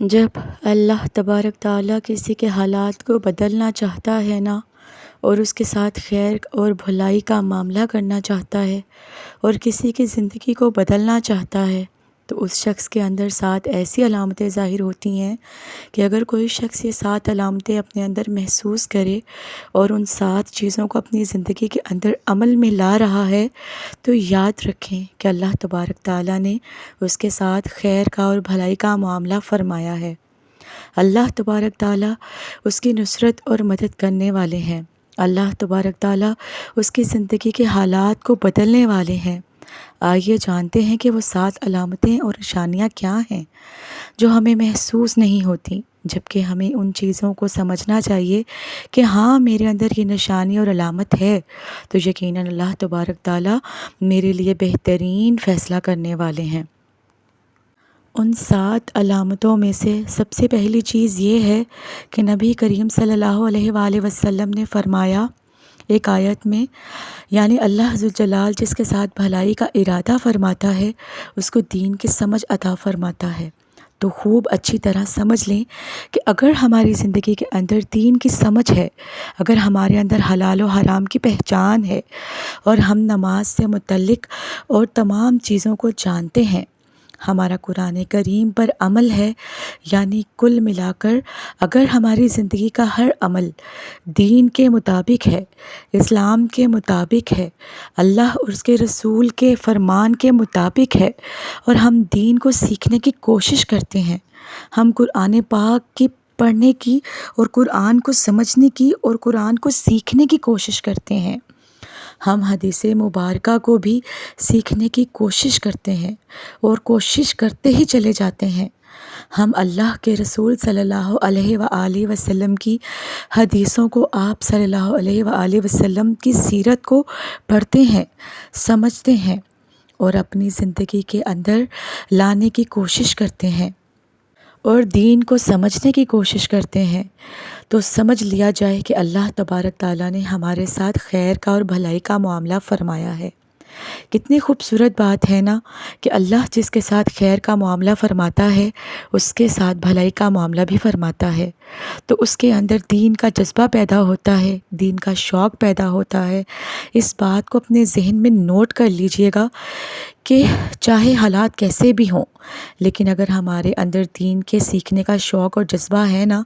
جب اللہ تبارک تعالیٰ کسی کے حالات کو بدلنا چاہتا ہے نا، اور اس کے ساتھ خیر اور بھلائی کا معاملہ کرنا چاہتا ہے اور کسی کی زندگی کو بدلنا چاہتا ہے، تو اس شخص کے اندر 7 ایسی علامتیں ظاہر ہوتی ہیں کہ اگر کوئی شخص یہ 7 علامتیں اپنے اندر محسوس کرے اور ان 7 چیزوں کو اپنی زندگی کے اندر عمل میں لا رہا ہے، تو یاد رکھیں کہ اللہ تبارک تعالیٰ نے اس کے ساتھ خیر کا اور بھلائی کا معاملہ فرمایا ہے۔ اللہ تبارک تعالیٰ اس کی نصرت اور مدد کرنے والے ہیں۔ اللہ تبارک تعالیٰ اس کی زندگی کے حالات کو بدلنے والے ہیں۔ آئیے جانتے ہیں کہ وہ 7 علامتیں اور نشانیاں کیا ہیں جو ہمیں محسوس نہیں ہوتی، جبکہ ہمیں ان چیزوں کو سمجھنا چاہیے کہ ہاں میرے اندر یہ نشانی اور علامت ہے، تو یقیناً اللہ تبارک تعالیٰ میرے لیے بہترین فیصلہ کرنے والے ہیں۔ ان 7 علامتوں میں سے سب سے پہلی چیز یہ ہے کہ نبی کریم صلی اللہ علیہ وآلہ وسلم نے فرمایا ایک آیت میں، یعنی اللہ ذوالجلال جس کے ساتھ بھلائی کا ارادہ فرماتا ہے اس کو دین کی سمجھ عطا فرماتا ہے۔ تو خوب اچھی طرح سمجھ لیں کہ اگر ہماری زندگی کے اندر دین کی سمجھ ہے، اگر ہمارے اندر حلال و حرام کی پہچان ہے، اور ہم نماز سے متعلق اور تمام چیزوں کو جانتے ہیں، ہمارا قرآن کریم پر عمل ہے، یعنی کل ملا کر اگر ہماری زندگی کا ہر عمل دین کے مطابق ہے، اسلام کے مطابق ہے، اللہ اور اس کے رسول کے فرمان کے مطابق ہے، اور ہم دین کو سیکھنے کی کوشش کرتے ہیں، ہم قرآن پاک کی پڑھنے کی اور قرآن کو سمجھنے کی اور قرآن کو سیکھنے کی کوشش کرتے ہیں، ہم حدیث مبارکہ کو بھی سیکھنے کی کوشش کرتے ہیں اور کوشش کرتے ہی چلے جاتے ہیں، ہم اللہ کے رسول صلی اللہ علیہ وآلہ وسلم کی حدیثوں کو، آپ صلی اللہ علیہ وآلہ وسلم کی سیرت کو پڑھتے ہیں، سمجھتے ہیں اور اپنی زندگی کے اندر لانے کی کوشش کرتے ہیں اور دین کو سمجھنے کی کوشش کرتے ہیں، تو سمجھ لیا جائے کہ اللہ تبارک تعالیٰ نے ہمارے ساتھ خیر کا اور بھلائی کا معاملہ فرمایا ہے۔ کتنی خوبصورت بات ہے نا کہ اللہ جس کے ساتھ خیر کا معاملہ فرماتا ہے اس کے ساتھ بھلائی کا معاملہ بھی فرماتا ہے، تو اس کے اندر دین کا جذبہ پیدا ہوتا ہے، دین کا شوق پیدا ہوتا ہے۔ اس بات کو اپنے ذہن میں نوٹ کر لیجئے گا کہ چاہے حالات کیسے بھی ہوں، لیکن اگر ہمارے اندر دین کے سیکھنے کا شوق اور جذبہ ہے نا،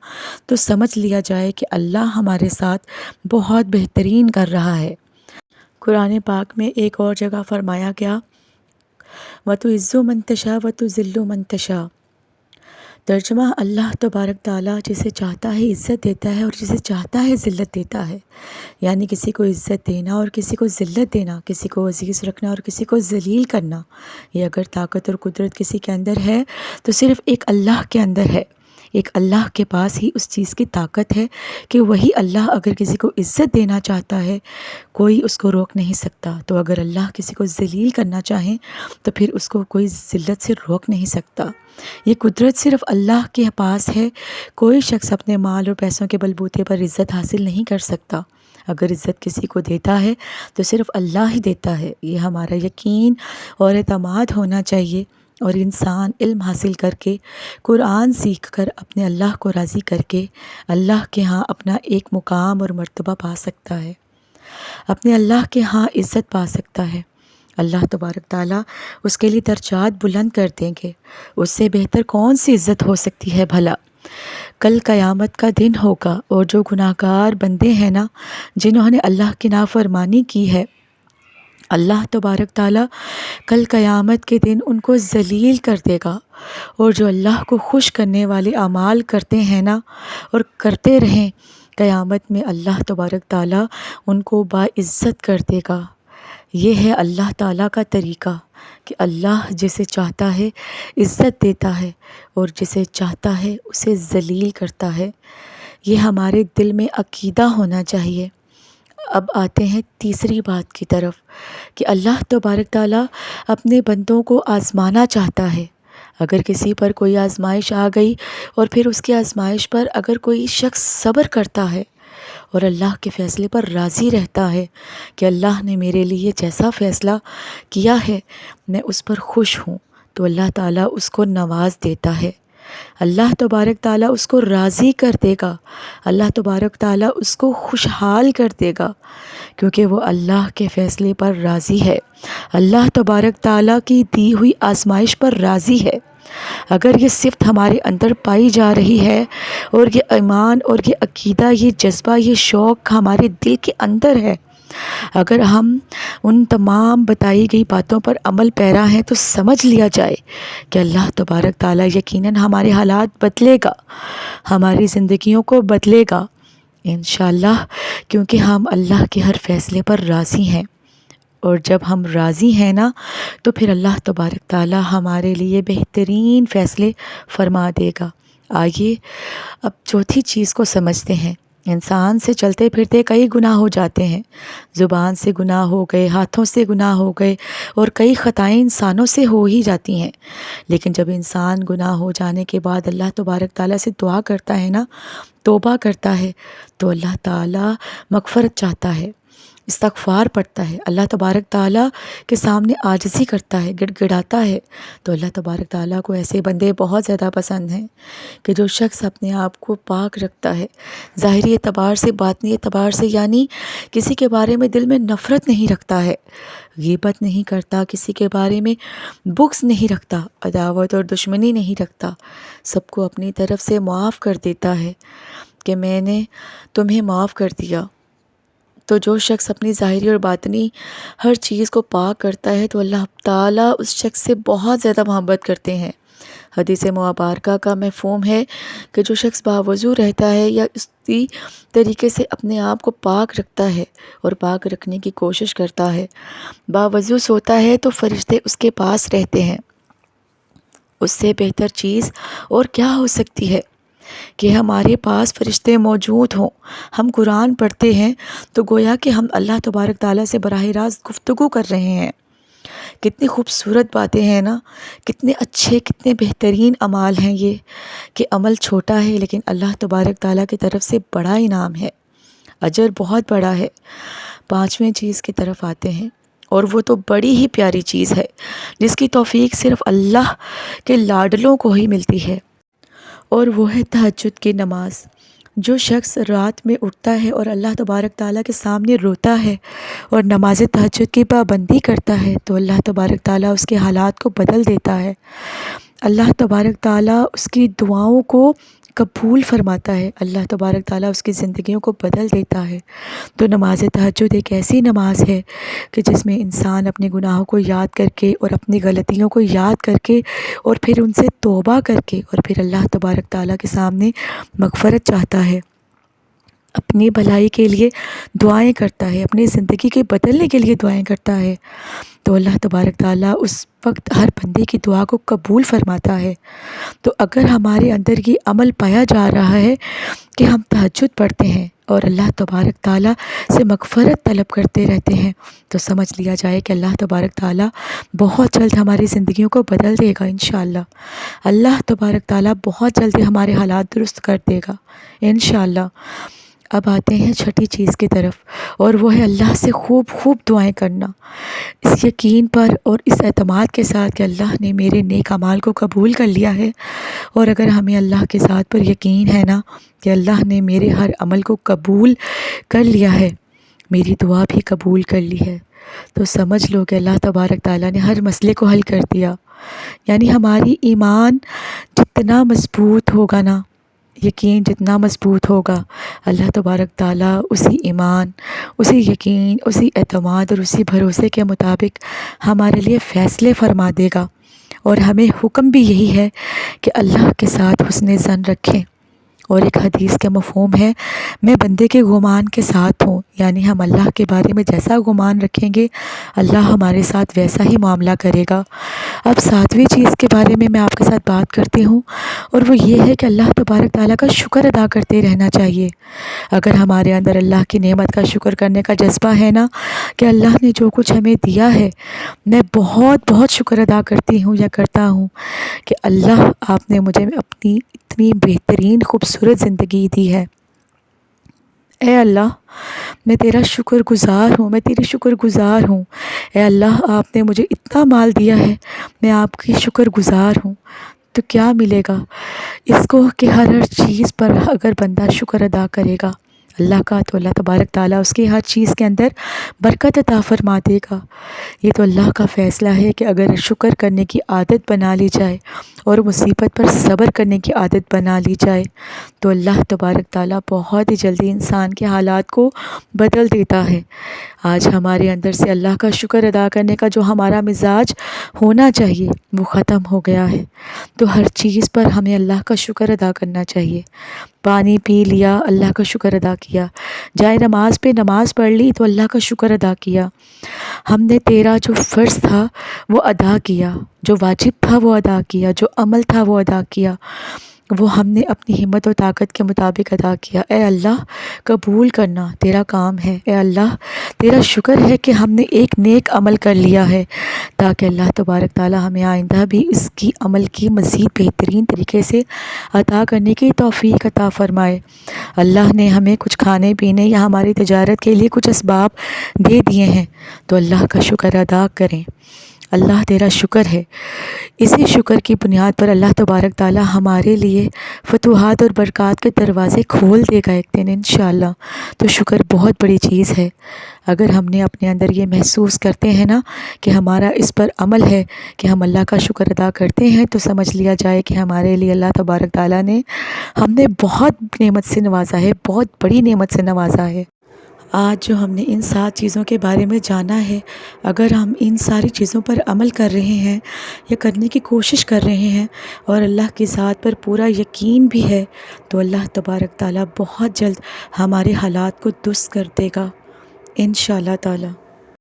تو سمجھ لیا جائے کہ اللہ ہمارے ساتھ بہت بہترین کر رہا ہے۔ قرآن پاک میں ایک اور جگہ فرمایا گیا، وَتُعِزُّ مَن تَشَاءُ وَتُذِلُّ مَن تَشَاءُ۔ ترجمہ، اللہ تبارک تعالیٰ جسے چاہتا ہے عزت دیتا ہے اور جسے چاہتا ہے ذلت دیتا ہے، یعنی کسی کو عزت دینا اور کسی کو ذلت دینا، کسی کو عزیز رکھنا اور کسی کو ذلیل کرنا، یہ اگر طاقت اور قدرت کسی کے اندر ہے تو صرف ایک اللہ کے اندر ہے۔ ایک اللہ کے پاس ہی اس چیز کی طاقت ہے کہ وہی اللہ اگر کسی کو عزت دینا چاہتا ہے کوئی اس کو روک نہیں سکتا، تو اگر اللہ کسی کو ذلیل کرنا چاہیں تو پھر اس کو کوئی ذلت سے روک نہیں سکتا۔ یہ قدرت صرف اللہ کے پاس ہے، کوئی شخص اپنے مال اور پیسوں کے بلبوتے پر عزت حاصل نہیں کر سکتا۔ اگر عزت کسی کو دیتا ہے تو صرف اللہ ہی دیتا ہے، یہ ہمارا یقین اور اعتماد ہونا چاہیے، اور انسان علم حاصل کر کے، قرآن سیکھ کر، اپنے اللہ کو راضی کر کے اللہ کے ہاں اپنا ایک مقام اور مرتبہ پا سکتا ہے، اپنے اللہ کے ہاں عزت پا سکتا ہے۔ اللہ تبارک تعالیٰ اس کے لیے درجات بلند کر دیں گے، اس سے بہتر کون سی عزت ہو سکتی ہے بھلا؟ کل قیامت کا دن ہوگا اور جو گناہ گار بندے ہیں نا، جنہوں نے اللہ کی نافرمانی کی ہے، اللہ تبارک تعالیٰ کل قیامت کے دن ان کو ذلیل کر دے گا، اور جو اللہ کو خوش کرنے والے اعمال کرتے ہیں نا اور کرتے رہیں، قیامت میں اللہ تبارک تعالیٰ ان کو باعزت کر دے گا۔ یہ ہے اللہ تعالیٰ کا طریقہ کہ اللہ جسے چاہتا ہے عزت دیتا ہے اور جسے چاہتا ہے اسے ذلیل کرتا ہے۔ یہ ہمارے دل میں عقیدہ ہونا چاہیے۔ اب آتے ہیں تیسری بات کی طرف کہ اللہ تبارک تعالیٰ اپنے بندوں کو آزمانا چاہتا ہے۔ اگر کسی پر کوئی آزمائش آ گئی اور پھر اس کی آزمائش پر اگر کوئی شخص صبر کرتا ہے اور اللہ کے فیصلے پر راضی رہتا ہے کہ اللہ نے میرے لیے جیسا فیصلہ کیا ہے میں اس پر خوش ہوں، تو اللہ تعالیٰ اس کو نواز دیتا ہے۔ اللہ تبارک تعالیٰ اس کو راضی کر دے گا، اللہ تبارک تعالیٰ اس کو خوشحال کر دے گا، کیونکہ وہ اللہ کے فیصلے پر راضی ہے، اللہ تبارک تعالیٰ کی دی ہوئی آزمائش پر راضی ہے۔ اگر یہ صفت ہمارے اندر پائی جا رہی ہے اور یہ ایمان اور یہ عقیدہ، یہ جذبہ، یہ شوق ہمارے دل کے اندر ہے، اگر ہم ان تمام بتائی گئی باتوں پر عمل پیرا ہیں، تو سمجھ لیا جائے کہ اللہ تبارک تعالیٰ یقیناً ہمارے حالات بدلے گا، ہماری زندگیوں کو بدلے گا انشاءاللہ، کیونکہ ہم اللہ کے ہر فیصلے پر راضی ہیں۔ اور جب ہم راضی ہیں نا، تو پھر اللہ تبارک تعالیٰ ہمارے لیے بہترین فیصلے فرما دے گا۔ آئیے اب چوتھی چیز کو سمجھتے ہیں۔ انسان سے چلتے پھرتے کئی گناہ ہو جاتے ہیں، زبان سے گناہ ہو گئے، ہاتھوں سے گناہ ہو گئے، اور کئی خطائیں انسانوں سے ہو ہی جاتی ہیں۔ لیکن جب انسان گناہ ہو جانے کے بعد اللہ تبارک تعالیٰ سے دعا کرتا ہے نا، توبہ کرتا ہے، تو اللہ تعالیٰ مغفرت چاہتا ہے، استغفار پڑھتا ہے، اللہ تبارک تعالیٰ کے سامنے عاجزی کرتا ہے، گڑ گڑاتا ہے، تو اللہ تبارک تعالیٰ کو ایسے بندے بہت زیادہ پسند ہیں کہ جو شخص اپنے آپ کو پاک رکھتا ہے، ظاہری اعتبار سے، باطنی اعتبار سے، یعنی کسی کے بارے میں دل میں نفرت نہیں رکھتا ہے، غیبت نہیں کرتا، کسی کے بارے میں بغض نہیں رکھتا، عداوت اور دشمنی نہیں رکھتا، سب کو اپنی طرف سے معاف کر دیتا ہے کہ میں نے تمہیں معاف کر دیا۔ تو جو شخص اپنی ظاہری اور باطنی ہر چیز کو پاک کرتا ہے، تو اللہ تعالیٰ اس شخص سے بہت زیادہ محبت کرتے ہیں۔ حدیث مبارکہ کا مفہوم ہے کہ جو شخص باوضو رہتا ہے یا اسی طریقے سے اپنے آپ کو پاک رکھتا ہے اور پاک رکھنے کی کوشش کرتا ہے، باوضو سوتا ہے، تو فرشتے اس کے پاس رہتے ہیں۔ اس سے بہتر چیز اور کیا ہو سکتی ہے کہ ہمارے پاس فرشتے موجود ہوں، ہم قرآن پڑھتے ہیں تو گویا کہ ہم اللہ تبارک تعالیٰ سے براہ راست گفتگو کر رہے ہیں۔ کتنی خوبصورت باتیں ہیں نا، کتنے اچھے، کتنے بہترین اعمال ہیں یہ، کہ عمل چھوٹا ہے لیکن اللہ تبارک تعالیٰ کی طرف سے بڑا انعام ہے، اجر بہت بڑا ہے۔ پانچویں چیز کی طرف آتے ہیں، اور وہ تو بڑی ہی پیاری چیز ہے جس کی توفیق صرف اللہ کے لاڈلوں کو ہی ملتی ہے، اور وہ ہے تہجد کی نماز۔ جو شخص رات میں اٹھتا ہے اور اللہ تبارک تعالیٰ کے سامنے روتا ہے اور نماز تہجد کی پابندی کرتا ہے، تو اللہ تبارک تعالیٰ اس کے حالات کو بدل دیتا ہے، اللہ تبارک تعالیٰ اس کی دعاؤں کو قبول فرماتا ہے، اللہ تبارک تعالیٰ اس کی زندگیوں کو بدل دیتا ہے۔ تو نماز تہجد ایک ایسی نماز ہے کہ جس میں انسان اپنے گناہوں کو یاد کر کے اور اپنی غلطیوں کو یاد کر کے اور پھر ان سے توبہ کر کے اور پھر اللہ تبارک تعالیٰ کے سامنے مغفرت چاہتا ہے، اپنی بھلائی کے لیے دعائیں کرتا ہے، اپنی زندگی کے بدلنے کے لیے دعائیں کرتا ہے، تو اللہ تبارک تعالیٰ اس وقت ہر بندے کی دعا کو قبول فرماتا ہے۔ تو اگر ہمارے اندر یہ عمل پایا جا رہا ہے کہ ہم تہجد پڑھتے ہیں اور اللہ تبارک تعالیٰ سے مغفرت طلب کرتے رہتے ہیں، تو سمجھ لیا جائے کہ اللہ تبارک تعالیٰ بہت جلد ہماری زندگیوں کو بدل دے گا انشاءاللہ۔ اللہ تبارک تعالیٰ بہت جلد ہمارے حالات درست کر دے گا انشاءاللہ۔ اب آتے ہیں چھٹی چیز کی طرف، اور وہ ہے اللہ سے خوب خوب دعائیں کرنا، اس یقین پر اور اس اعتماد کے ساتھ کہ اللہ نے میرے نیک اعمال کو قبول کر لیا ہے، اور اگر ہمیں اللہ کے ذات پر یقین ہے نا کہ اللہ نے میرے ہر عمل کو قبول کر لیا ہے، میری دعا بھی قبول کر لی ہے، تو سمجھ لو کہ اللہ تبارک تعالیٰ نے ہر مسئلے کو حل کر دیا۔ یعنی ہماری ایمان جتنا مضبوط ہوگا نا، یقین جتنا مضبوط ہوگا، اللہ تبارک تعالیٰ اسی ایمان، اسی یقین، اسی اعتماد اور اسی بھروسے کے مطابق ہمارے لیے فیصلے فرما دے گا۔ اور ہمیں حکم بھی یہی ہے کہ اللہ کے ساتھ حسن ظن رکھیں، اور ایک حدیث کا مفہوم ہے میں بندے کے گمان کے ساتھ ہوں، یعنی ہم اللہ کے بارے میں جیسا گمان رکھیں گے اللہ ہمارے ساتھ ویسا ہی معاملہ کرے گا۔ اب ساتویں چیز کے بارے میں آپ کے ساتھ بات کرتی ہوں، اور وہ یہ ہے کہ اللہ تبارک تعالیٰ کا شکر ادا کرتے رہنا چاہیے۔ اگر ہمارے اندر اللہ کی نعمت کا شکر کرنے کا جذبہ ہے نا کہ اللہ نے جو کچھ ہمیں دیا ہے، میں بہت بہت شکر ادا کرتی ہوں یا کرتا ہوں کہ اللہ آپ نے مجھے اپنی اتنی بہترین خوبصورت زندگی دی ہے، اے اللہ میں تیرا شکر گزار ہوں، میں تیری شکر گزار ہوں، اے اللہ آپ نے مجھے اتنا مال دیا ہے، میں آپ کی شکر گزار ہوں۔ تو کیا ملے گا اس کو کہ ہر چیز پر اگر بندہ شکر ادا کرے گا اللہ کا، تو اللہ تبارک تعالیٰ اس کی ہر چیز کے اندر برکت عطا فرما دے گا۔ یہ تو اللہ کا فیصلہ ہے کہ اگر شکر کرنے کی عادت بنا لی جائے اور مصیبت پر صبر کرنے کی عادت بنا لی جائے تو اللہ تبارک تعالیٰ بہت ہی جلدی انسان کے حالات کو بدل دیتا ہے۔ آج ہمارے اندر سے اللہ کا شکر ادا کرنے کا جو ہمارا مزاج ہونا چاہیے وہ ختم ہو گیا ہے، تو ہر چیز پر ہمیں اللہ کا شکر ادا کرنا چاہیے۔ پانی پی لیا، اللہ کا شکر ادا کیا، جائے نماز پہ نماز پڑھ لی تو اللہ کا شکر ادا کیا، ہم نے تیرا جو فرض تھا وہ ادا کیا، جو واجب تھا وہ ادا کیا، جو عمل تھا وہ ادا کیا، وہ ہم نے اپنی ہمت و طاقت کے مطابق ادا کیا۔ اے اللہ قبول کرنا تیرا کام ہے، اے اللہ تیرا شکر ہے کہ ہم نے ایک نیک عمل کر لیا ہے، تاکہ اللہ تبارک تعالیٰ ہمیں آئندہ بھی اس کی عمل کی مزید بہترین طریقے سے عطا کرنے کی توفیق عطا فرمائے۔ اللہ نے ہمیں کچھ کھانے پینے یا ہماری تجارت کے لیے کچھ اسباب دے دیے ہیں تو اللہ کا شکر ادا کریں۔ اللہ تیرا شکر ہے، اسی شکر کی بنیاد پر اللہ تبارک تعالیٰ ہمارے لیے فتوحات اور برکات کے دروازے کھول دے گا ایک دن انشاءاللہ۔ تو شکر بہت بڑی چیز ہے۔ اگر ہم نے اپنے اندر یہ محسوس کرتے ہیں نا کہ ہمارا اس پر عمل ہے کہ ہم اللہ کا شکر ادا کرتے ہیں، تو سمجھ لیا جائے کہ ہمارے لیے اللہ تبارک تعالیٰ نے ہم نے بہت نعمت سے نوازا ہے، بہت بڑی نعمت سے نوازا ہے۔ آج جو ہم نے ان 7 چیزوں کے بارے میں جانا ہے، اگر ہم ان ساری چیزوں پر عمل کر رہے ہیں یا کرنے کی کوشش کر رہے ہیں اور اللہ کی ذات پر پورا یقین بھی ہے تو اللہ تبارک تعالیٰ بہت جلد ہمارے حالات کو درست کر دے گا انشاءاللہ تعالیٰ۔